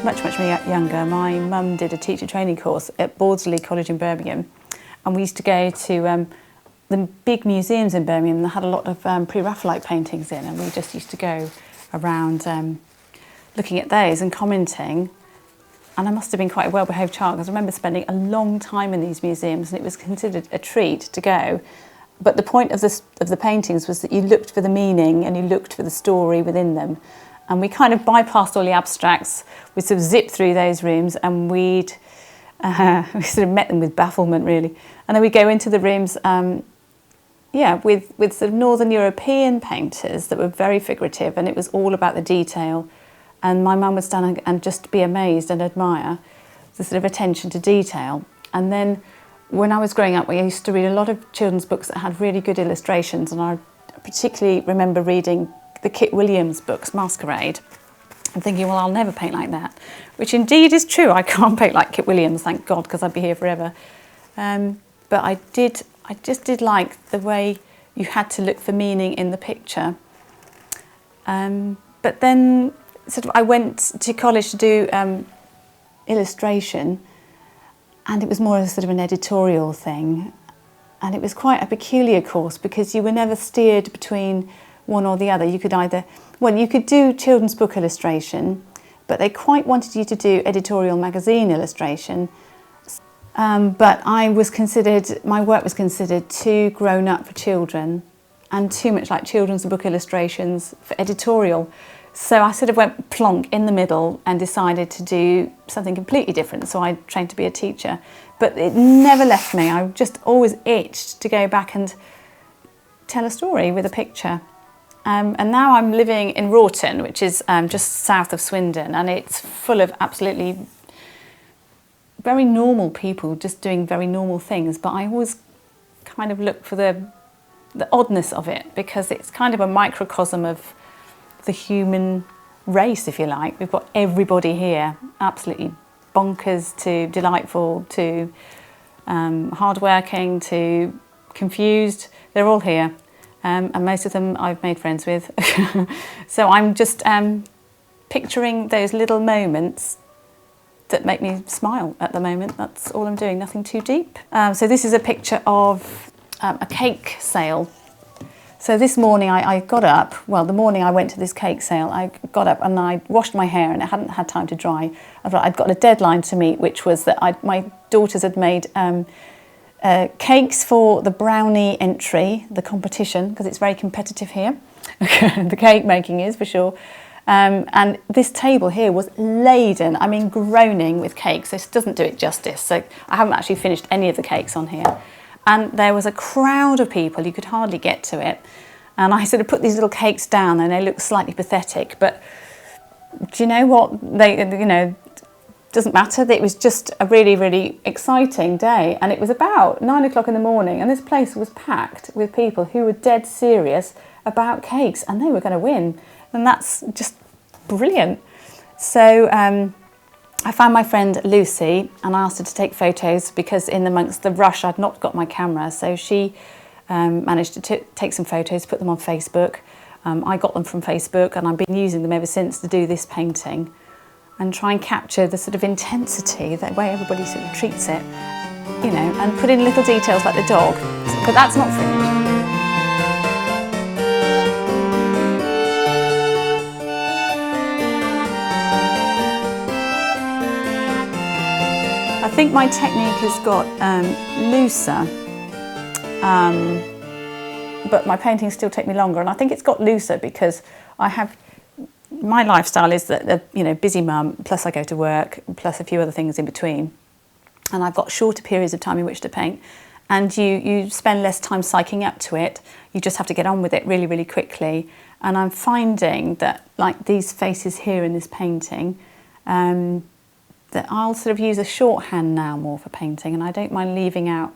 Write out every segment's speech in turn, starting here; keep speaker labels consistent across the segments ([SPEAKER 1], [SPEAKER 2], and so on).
[SPEAKER 1] much younger, my mum did a teacher training course at Bawdsley College in Birmingham, and we used to go to the big museums in Birmingham that had a lot of pre-Raphaelite paintings in, and we just used to go around looking at those and commenting. And I must have been quite a well-behaved child, because I remember spending a long time in these museums, and it was considered a treat to go. But the point of the paintings was that you looked for the meaning and you looked for the story within them. And we kind of bypassed all the abstracts. We sort of zipped through those rooms, and we sort of met them with bafflement, really. And then we go into the rooms, with sort of Northern European painters that were very figurative, and it was all about the detail. And my mum would stand and just be amazed and admire the sort of attention to detail. And then when I was growing up, we used to read a lot of children's books that had really good illustrations, and I particularly remember reading the Kit Williams books, Masquerade, and thinking, well, I'll never paint like that, which indeed is true. I can't paint like Kit Williams, thank God, because I'd be here forever. But I just did like the way you had to look for meaning in the picture. But then sort of I went to college to do illustration, and it was more of sort of an editorial thing. And it was quite a peculiar course, because you were never steered between one or the other. You could you could do children's book illustration, but they quite wanted you to do editorial magazine illustration. But my work was considered too grown up for children and too much like children's book illustrations for editorial. So I sort of went plonk in the middle and decided to do something completely different. So I trained to be a teacher, but it never left me. I just always itched to go back and tell a story with a picture. And now I'm living in Wroughton, which is just south of Swindon, and it's full of absolutely very normal people just doing very normal things. But I always kind of look for the oddness of it, because it's kind of a microcosm of the human race, if you like. We've got everybody here, absolutely bonkers to delightful to hardworking to confused. They're all here. And most of them I've made friends with. So I'm just picturing those little moments that make me smile at the moment. That's all I'm doing, nothing too deep. So this is a picture of a cake sale. So this morning I got up, the morning I went to this cake sale, I got up and I washed my hair, and it hadn't had time to dry. I'd got a deadline to meet, which was that my daughters had made cakes for the brownie entry, the competition, because it's very competitive here. The cake making is, for sure. And this table here was laden, I mean groaning with cakes. This doesn't do it justice. So I haven't actually finished any of the cakes on here. And there was a crowd of people, you could hardly get to it. And I sort of put these little cakes down, and they looked slightly pathetic. But do you know what? Doesn't matter. It was just a really, really exciting day. And it was about 9 o'clock in the morning, and this place was packed with people who were dead serious about cakes, and they were going to win. And that's just brilliant. So I found my friend Lucy, and I asked her to take photos, because amongst the rush I'd not got my camera. So she managed to take some photos, put them on Facebook. I got them from Facebook, and I've been using them ever since to do this painting and try and capture the sort of intensity, the way everybody sort of treats it, and put in little details like the dog. But that's not finished. I think my technique has got looser, but my paintings still take me longer, and I think it's got looser because my lifestyle is that busy mum, plus I go to work, plus a few other things in between, and I've got shorter periods of time in which to paint, and you spend less time psyching up to it. You just have to get on with it really, really quickly. And I'm finding that, like these faces here in this painting, that I'll sort of use a shorthand now more for painting, and I don't mind leaving out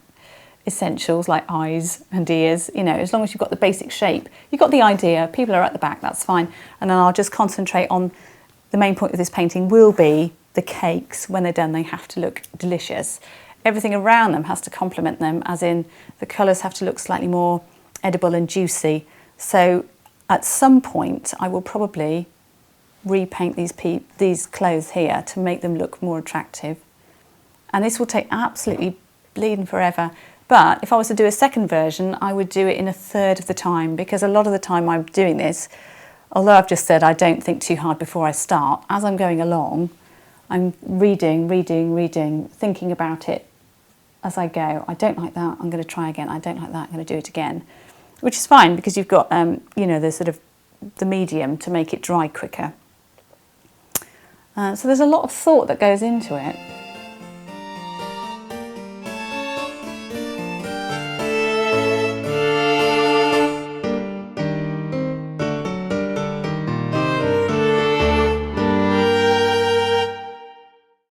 [SPEAKER 1] essentials like eyes and ears, as long as you've got the basic shape. You've got the idea, people are at the back, that's fine. And then I'll just concentrate on the main point of this painting will be the cakes. When they're done, they have to look delicious. Everything around them has to complement them, as in the colours have to look slightly more edible and juicy. So at some point I will probably repaint these clothes here to make them look more attractive. And this will take absolutely bleeding forever. But if I was to do a second version, I would do it in a third of the time, because a lot of the time I'm doing this, although I've just said I don't think too hard before I start, as I'm going along, I'm reading, thinking about it as I go. I don't like that, I'm going to try again. I don't like that, I'm going to do it again. Which is fine, because you've got, you know, the sort of the medium to make it dry quicker. So there's a lot of thought that goes into it.